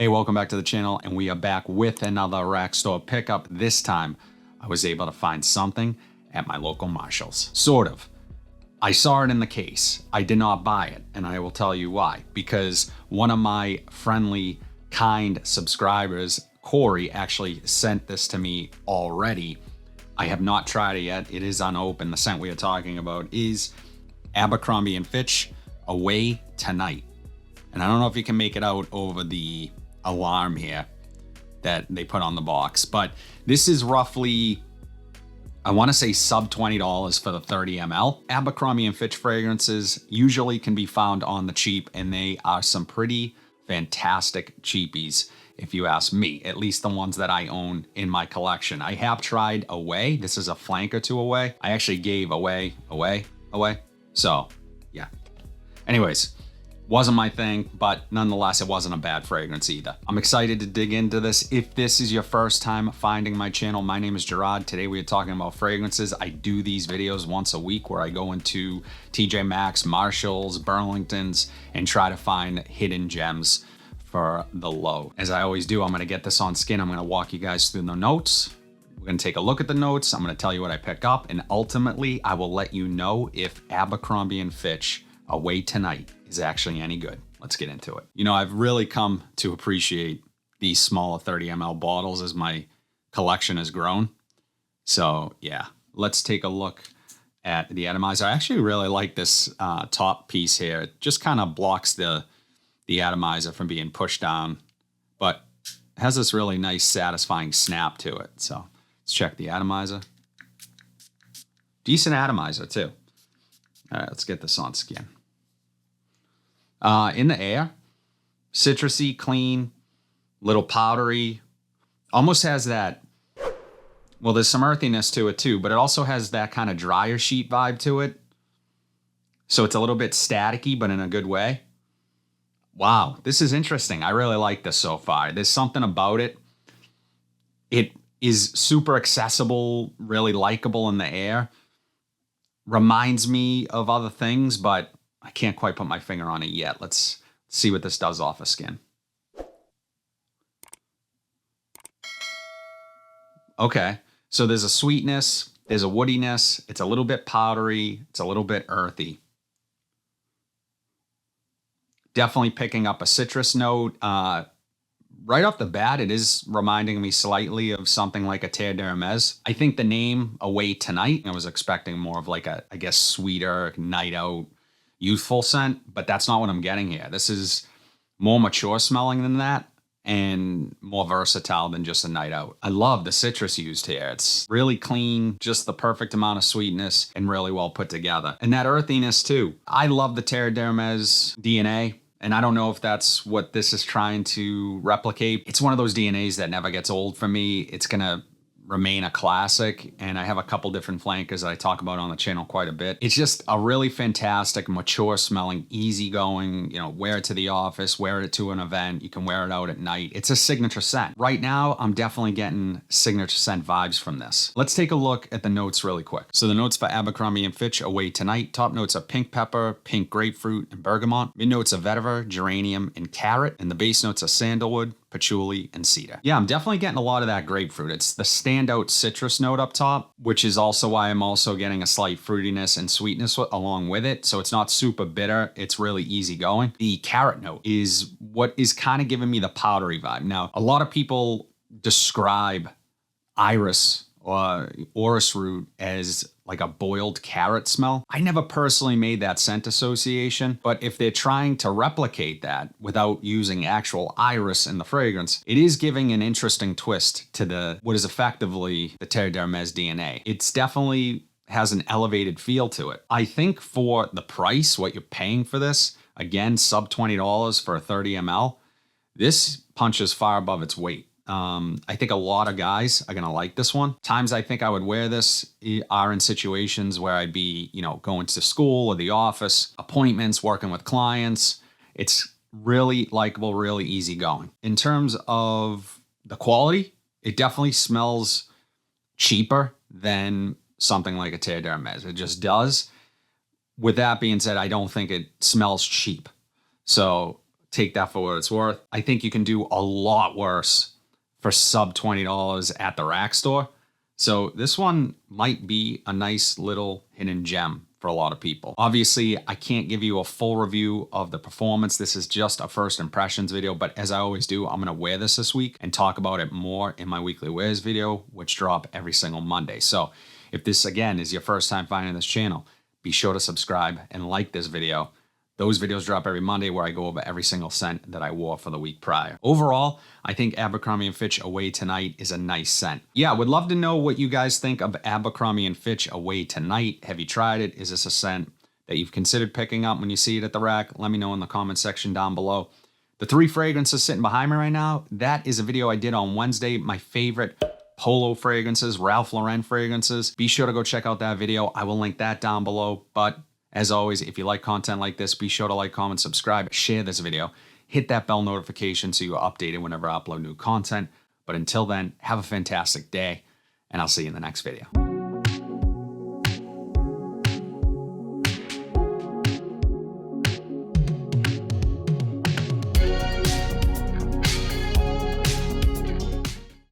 Hey, welcome back to the channel, and we are back with another rack store pickup. This time, I was able to find something at my local Marshall's. Sort of. I saw it in the case. I did not buy it, and I will tell you why. Because one of my friendly, kind subscribers, Corey, actually sent this to me already. I have not tried it yet. It is unopened. The scent we are talking about is Abercrombie & Fitch Away Tonight. And I don't know if you can make it out over the alarm here that they put on the box, but this is roughly, I want to say sub $20 for the 30 ml. Abercrombie & Fitch fragrances usually can be found on the cheap, and they are some pretty fantastic cheapies if you ask me, at least the ones that I own in my collection. I have tried Away. This is a flank or two away. I actually gave Away. So yeah. Anyways, wasn't my thing, but nonetheless, it wasn't a bad fragrance either. I'm excited to dig into this. If this is your first time finding my channel, my name is Gerard. Today we are talking about fragrances. I do these videos once a week where I go into TJ Maxx, Marshalls, Burlington's, and try to find hidden gems for the low. As I always do, I'm gonna get this on skin. I'm gonna walk you guys through the notes. We're gonna take a look at the notes. I'm gonna tell you what I pick up, and ultimately, I will let you know if Abercrombie & Fitch Away Tonight is actually any good. Let's get into it. You know, I've really come to appreciate these smaller 30 ml bottles as my collection has grown. So yeah, let's take a look at the Atomizer. I actually really like this top piece here. It just kind of blocks the Atomizer from being pushed down, but it has this really nice satisfying snap to it. So let's check the Atomizer. Decent Atomizer too. All right, let's get this on skin. In the air, citrusy, clean, little powdery, almost has that, well, there's some earthiness to it too, but it also has that kind of dryer sheet vibe to it. So it's a little bit staticky, but in a good way. Wow, this is interesting. I really like this so far. There's something about it. It is super accessible, really likable in the air. Reminds me of other things, but I can't quite put my finger on it yet. Let's see what this does off of skin. Okay, so there's a sweetness, there's a woodiness, it's a little bit powdery, it's a little bit earthy. Definitely picking up a citrus note. Right off the bat, it is reminding me slightly of something like a Terre d'Hermès. I think the name Away Tonight, I was expecting more of like a, I guess, sweeter, night out, youthful scent, but that's not what I'm getting here. This is more mature smelling than that and more versatile than just a night out. I love the citrus used here. It's really clean, just the perfect amount of sweetness and really well put together. And that earthiness too. I love the Terre d'Hermès DNA. And I don't know if that's what this is trying to replicate. It's one of those DNAs that never gets old for me. It's gonna remain a classic, and I have a couple different flankers that I talk about on the channel quite a bit. It's just a really fantastic, mature smelling, easygoing, you know, wear it to the office, wear it to an event, you can wear it out at night. It's a signature scent. Right now, I'm definitely getting signature scent vibes from this. Let's take a look at the notes really quick. So the notes for Abercrombie & Fitch Away Tonight. Top notes are pink pepper, pink grapefruit, and bergamot. Mid notes are vetiver, geranium, and carrot. And the base notes are sandalwood, patchouli, and cedar. Yeah, I'm definitely getting a lot of that grapefruit. It's the standout citrus note up top, which is also why I'm also getting a slight fruitiness and sweetness along with it. So it's not super bitter. It's really easygoing. The carrot note is what is kind of giving me the powdery vibe. Now, a lot of people describe iris or orris root as like a boiled carrot smell. I never personally made that scent association, but if they're trying to replicate that without using actual iris in the fragrance, it is giving an interesting twist to what is effectively the Terre d'Hermès DNA. It's definitely has an elevated feel to it. I think for the price, what you're paying for this, again, sub $20 for a 30 ml, this punches far above its weight. I think a lot of guys are going to like this one. Times I think I would wear this are in situations where I'd be, you know, going to school or the office, appointments, working with clients. It's really likable, really easygoing. In terms of the quality, it definitely smells cheaper than something like a Terre d'Hermès. It just does. With that being said, I don't think it smells cheap. So take that for what it's worth. I think you can do a lot worse for sub $20 at the rack store. So this one might be a nice little hidden gem for a lot of people. Obviously, I can't give you a full review of the performance. This is just a first impressions video, but as I always do, I'm gonna wear this week and talk about it more in my weekly wears video, which drop every single Monday. So if this, again, is your first time finding this channel, be sure to subscribe and like this video. Those videos drop every Monday where I go over every single scent that I wore for the week prior. Overall, I think Abercrombie & Fitch Away Tonight is a nice scent. Yeah, I would love to know what you guys think of Abercrombie & Fitch Away Tonight. Have you tried it? Is this a scent that you've considered picking up when you see it at the rack? Let me know in the comment section down below. The 3 fragrances sitting behind me right now, that is a video I did on Wednesday. My favorite Polo fragrances, Ralph Lauren fragrances. Be sure to go check out that video. I will link that down below. But as always, if you like content like this, be sure to like, comment, subscribe, share this video, hit that bell notification so you are updated whenever I upload new content. But until then, have a fantastic day, and I'll see you in the next video.